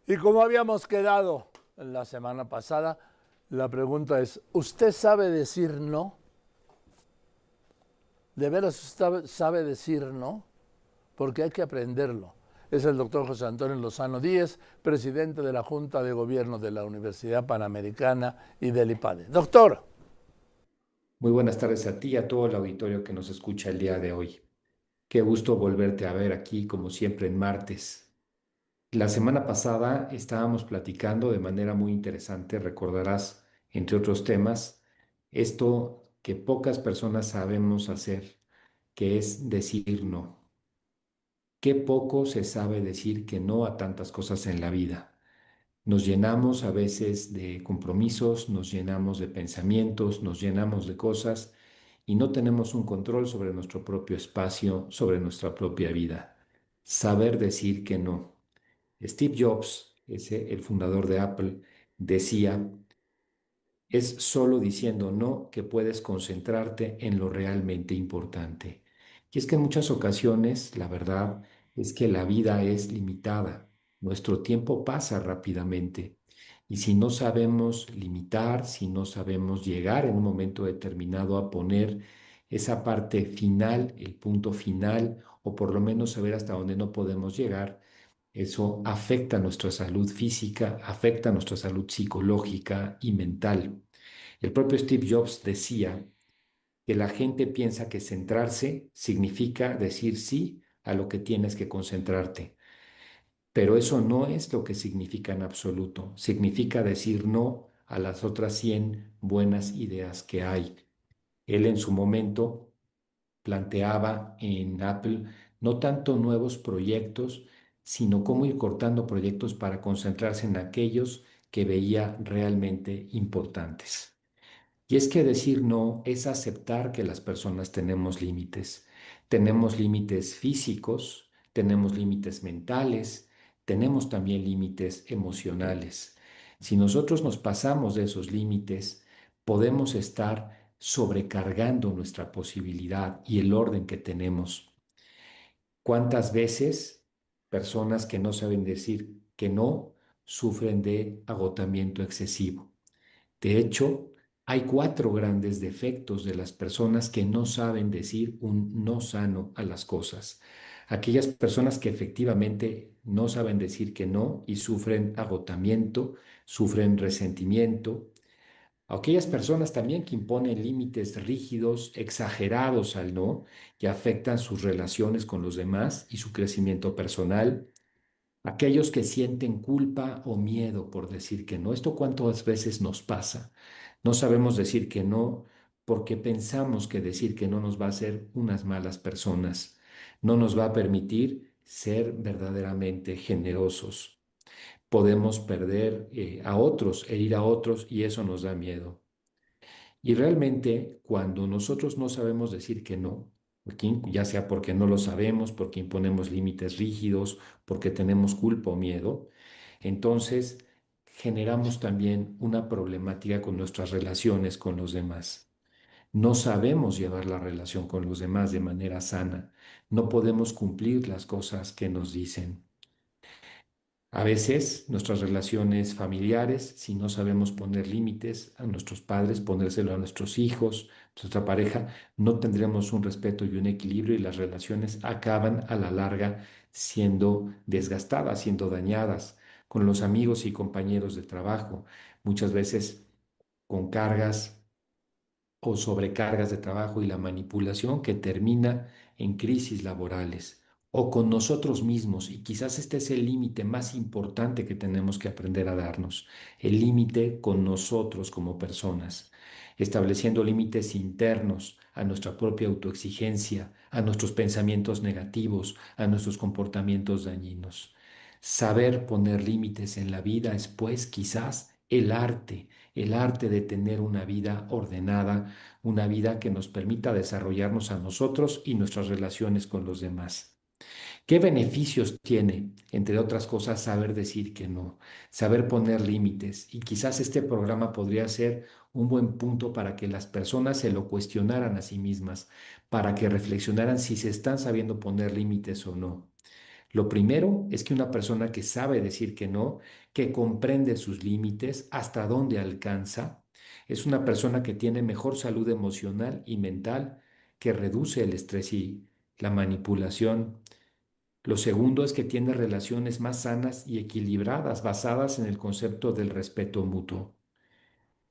Y como habíamos quedado la semana pasada, la pregunta es, ¿usted sabe decir no? ¿De veras usted sabe decir no? Porque hay que aprenderlo. Es el doctor José Antonio Lozano Díez, presidente de la Junta de Gobierno de la Universidad Panamericana y del IPADE. Doctor, Muy buenas tardes a ti y a todo el auditorio que nos escucha el día de hoy. Qué gusto volverte a ver aquí, como siempre, en martes. La semana pasada estábamos platicando de manera muy interesante, recordarás, entre otros temas, esto que pocas personas sabemos hacer, que es decir no. Qué poco se sabe decir que no a tantas cosas en la vida. Nos llenamos a veces de compromisos, nos llenamos de pensamientos, nos llenamos de cosas y no tenemos un control sobre nuestro propio espacio, sobre nuestra propia vida. Saber decir que no. Steve Jobs, el fundador de Apple, decía, es solo diciendo no que puedes concentrarte en lo realmente importante. Y es que en muchas ocasiones la verdad es que la vida es limitada. Nuestro tiempo pasa rápidamente. Y si no sabemos limitar, si no sabemos llegar en un momento determinado a poner esa parte final, el punto final, o por lo menos saber hasta dónde no podemos llegar, eso afecta nuestra salud física, afecta nuestra salud psicológica y mental. El propio Steve Jobs decía que la gente piensa que centrarse significa decir sí a lo que tienes que concentrarte, pero eso no es lo que significa en absoluto. Significa decir no a las otras 100 buenas ideas que hay. Él en su momento planteaba en Apple no tanto nuevos proyectos, sino cómo ir cortando proyectos para concentrarse en aquellos que veía realmente importantes. Y es que decir no es aceptar que las personas tenemos límites físicos, tenemos límites mentales, tenemos también límites emocionales. Si nosotros nos pasamos de esos límites, podemos estar sobrecargando nuestra posibilidad y el orden que tenemos. ¿Cuántas veces personas que no saben decir que no sufren de agotamiento excesivo? De hecho, hay cuatro grandes defectos de las personas que no saben decir un no sano a las cosas. Aquellas personas que efectivamente no saben decir que no y sufren agotamiento, sufren resentimiento. Aquellas personas también que imponen límites rígidos, exagerados al no, que afectan sus relaciones con los demás y su crecimiento personal. Aquellos que sienten culpa o miedo por decir que no. ¿Esto cuántas veces nos pasa? No sabemos decir que no porque pensamos que decir que no nos va a hacer unas malas personas, no nos va a permitir ser verdaderamente generosos. Podemos perder a otros, herir a otros y eso nos da miedo. Y realmente cuando nosotros no sabemos decir que no, ya sea porque no lo sabemos, porque imponemos límites rígidos, porque tenemos culpa o miedo, entonces generamos también una problemática con nuestras relaciones con los demás. No sabemos llevar la relación con los demás de manera sana. No podemos cumplir las cosas que nos dicen. A veces nuestras relaciones familiares, si no sabemos poner límites a nuestros padres, ponérselo a nuestros hijos, nuestra pareja, no tendremos un respeto y un equilibrio y las relaciones acaban a la larga siendo desgastadas, siendo dañadas con los amigos y compañeros de trabajo, muchas veces con cargas o sobrecargas de trabajo y la manipulación que termina en crisis laborales o con nosotros mismos. Y quizás este es el límite más importante que tenemos que aprender a darnos, el límite con nosotros como personas, estableciendo límites internos a nuestra propia autoexigencia, a nuestros pensamientos negativos, a nuestros comportamientos dañinos. Saber poner límites en la vida es pues quizás el arte de tener una vida ordenada, una vida que nos permita desarrollarnos a nosotros y nuestras relaciones con los demás. ¿Qué beneficios tiene, entre otras cosas, saber decir que no, saber poner límites? Y quizás este programa podría ser un buen punto para que las personas se lo cuestionaran a sí mismas, para que reflexionaran si se están sabiendo poner límites o no. Lo primero es que una persona que sabe decir que no, que comprende sus límites, hasta dónde alcanza, es una persona que tiene mejor salud emocional y mental, que reduce el estrés y la manipulación. Lo segundo es que tiene relaciones más sanas y equilibradas, basadas en el concepto del respeto mutuo.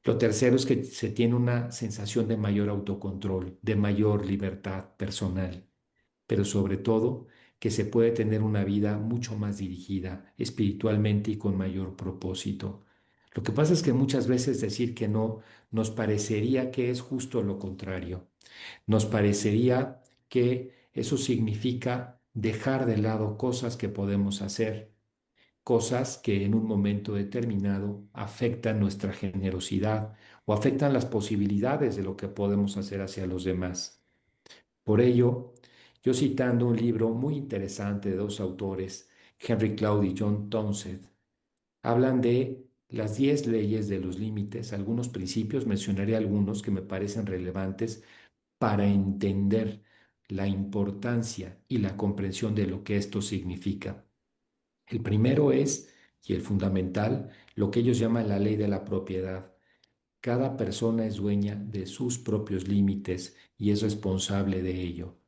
Lo tercero es que se tiene una sensación de mayor autocontrol, de mayor libertad personal, pero sobre todo que se puede tener una vida mucho más dirigida espiritualmente y con mayor propósito. Lo que pasa es que muchas veces decir que no nos parecería que es justo lo contrario. Nos parecería que eso significa dejar de lado cosas que podemos hacer, cosas que en un momento determinado afectan nuestra generosidad o afectan las posibilidades de lo que podemos hacer hacia los demás. Por ello, yo citando un libro muy interesante de dos autores, Henry Cloud y John Townsend, hablan de las 10 leyes de los límites, algunos principios, mencionaré algunos que me parecen relevantes para entender la importancia y la comprensión de lo que esto significa. El primero es, y el fundamental, lo que ellos llaman la ley de la propiedad. Cada persona es dueña de sus propios límites y es responsable de ello.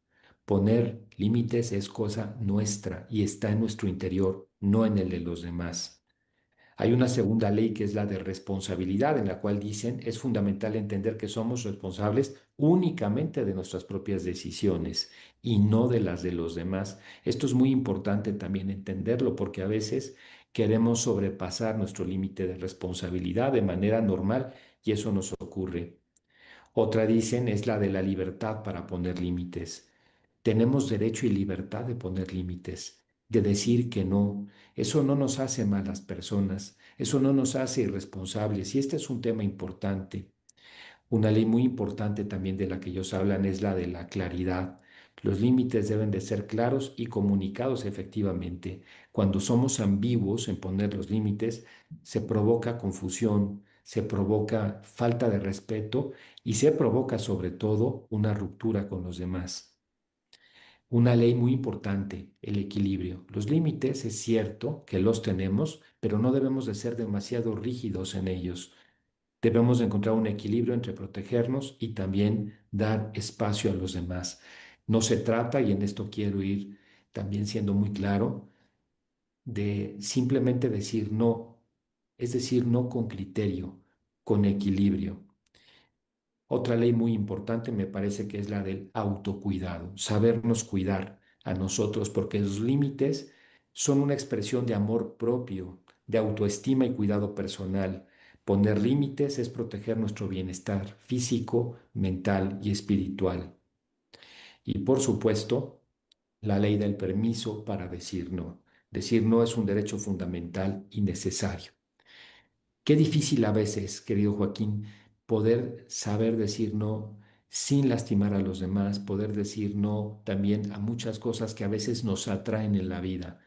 Poner límites es cosa nuestra y está en nuestro interior, no en el de los demás. Hay una segunda ley que es la de responsabilidad, en la cual dicen es fundamental entender que somos responsables únicamente de nuestras propias decisiones y no de las de los demás. Esto es muy importante también entenderlo porque a veces queremos sobrepasar nuestro límite de responsabilidad de manera normal y eso nos ocurre. Otra, dicen, es la de la libertad para poner límites. Tenemos derecho y libertad de poner límites, de decir que no. Eso no nos hace malas personas, eso no nos hace irresponsables y este es un tema importante. Una ley muy importante también de la que ellos hablan es la de la claridad. Los límites deben de ser claros y comunicados efectivamente. Cuando somos ambiguos en poner los límites, se provoca confusión, se provoca falta de respeto y se provoca sobre todo una ruptura con los demás. Una ley muy importante, el equilibrio. Los límites es cierto que los tenemos, pero no debemos de ser demasiado rígidos en ellos. Debemos de encontrar un equilibrio entre protegernos y también dar espacio a los demás. No se trata, y en esto quiero ir también siendo muy claro, de simplemente decir no, es decir, no con criterio, con equilibrio. Otra ley muy importante me parece que es la del autocuidado, sabernos cuidar a nosotros, porque los límites son una expresión de amor propio, de autoestima y cuidado personal. Poner límites es proteger nuestro bienestar físico, mental y espiritual. Y por supuesto, la ley del permiso para decir no. Decir no es un derecho fundamental y necesario. Qué difícil a veces, querido Joaquín, poder saber decir no sin lastimar a los demás, poder decir no también a muchas cosas que a veces nos atraen en la vida.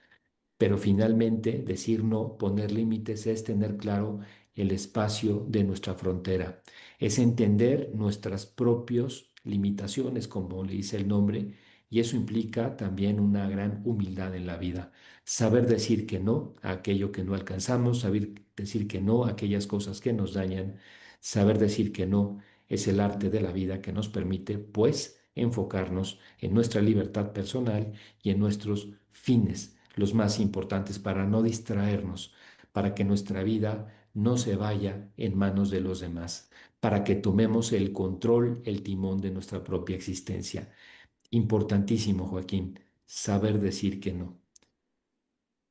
Pero finalmente, decir no, poner límites, es tener claro el espacio de nuestra frontera, es entender nuestras propias limitaciones, como le dice el nombre, y eso implica también una gran humildad en la vida. Saber decir que no a aquello que no alcanzamos, saber decir que no a aquellas cosas que nos dañan, saber decir que no es el arte de la vida que nos permite, pues, enfocarnos en nuestra libertad personal y en nuestros fines, los más importantes, para no distraernos, para que nuestra vida no se vaya en manos de los demás, para que tomemos el control, el timón de nuestra propia existencia. Importantísimo, Joaquín, saber decir que no.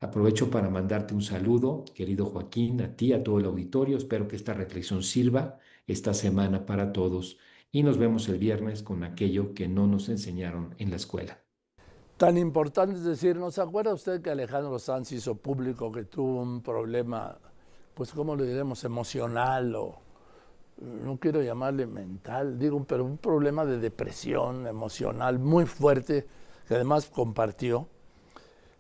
Aprovecho para mandarte un saludo, querido Joaquín, a ti, a todo el auditorio. Espero que esta reflexión sirva esta semana para todos y nos vemos el viernes con aquello que no nos enseñaron en la escuela. Tan importante es decir, ¿no se acuerda usted que Alejandro Sanz hizo público que tuvo un problema, pues, ¿cómo le diremos? Emocional o no quiero llamarle mental, digo, pero un problema de depresión emocional muy fuerte que además compartió.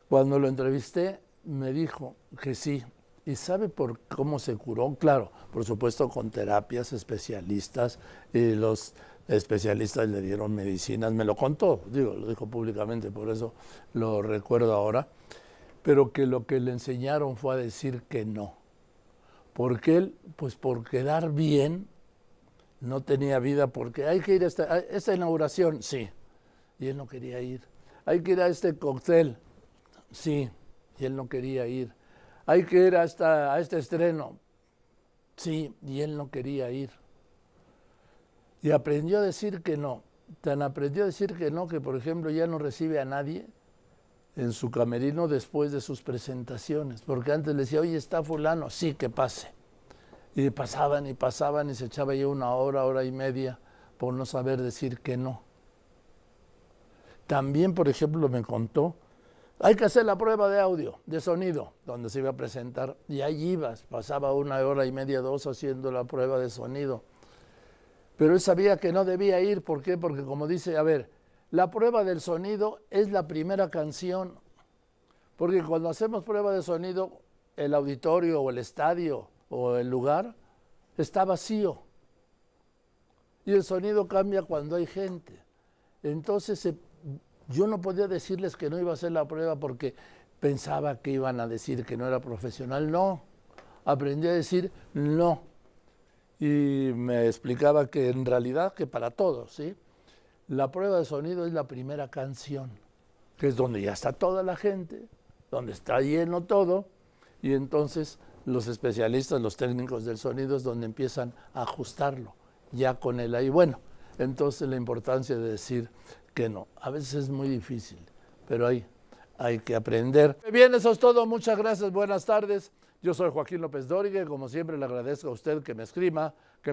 Cuando lo entrevisté me dijo que sí. ¿Y sabe por cómo se curó? Claro, por supuesto con terapias especialistas y los especialistas le dieron medicinas, me lo contó, digo, lo dijo públicamente, por eso lo recuerdo ahora. pero que lo que le enseñaron fue a decir que no. Porque él, pues por quedar bien, no tenía vida, porque hay que ir a esta inauguración, sí, y él no quería ir. Hay que ir a este cóctel, sí, y él no quería ir. Hay que ir a este estreno, sí, y él no quería ir. Y aprendió a decir que no. Tan aprendió a decir que no que, por ejemplo, ya no recibe a nadie en su camerino después de sus presentaciones. Porque antes le decía, oye, ¿está fulano? Sí, que pase. Y pasaban y se echaba ya una hora y media por no saber decir que no. También, por ejemplo, me contó, hay que hacer la prueba de audio, de sonido, donde se iba a presentar. Y ahí ibas, pasaba una hora y media, 2 haciendo la prueba de sonido. Pero él sabía que no debía ir, ¿por qué? Porque como dice, a ver, la prueba del sonido es la primera canción. Porque cuando hacemos prueba de sonido, el auditorio o el estadio o el lugar está vacío. Y el sonido cambia cuando hay gente. Entonces yo no podía decirles que no iba a hacer la prueba porque pensaba que iban a decir que no era profesional. No, aprendí a decir no. Y me explicaba que en realidad, que para todos, ¿sí? La prueba de sonido es la primera canción, que es donde ya está toda la gente, donde está lleno todo, y entonces los especialistas, los técnicos del sonido es donde empiezan a ajustarlo, ya con él ahí. Bueno, entonces la importancia de decir que no. A veces es muy difícil, pero hay que aprender. Bien, eso es todo. Muchas gracias. Buenas tardes. Yo soy Joaquín López Dóriga y como siempre le agradezco a usted que me escriba,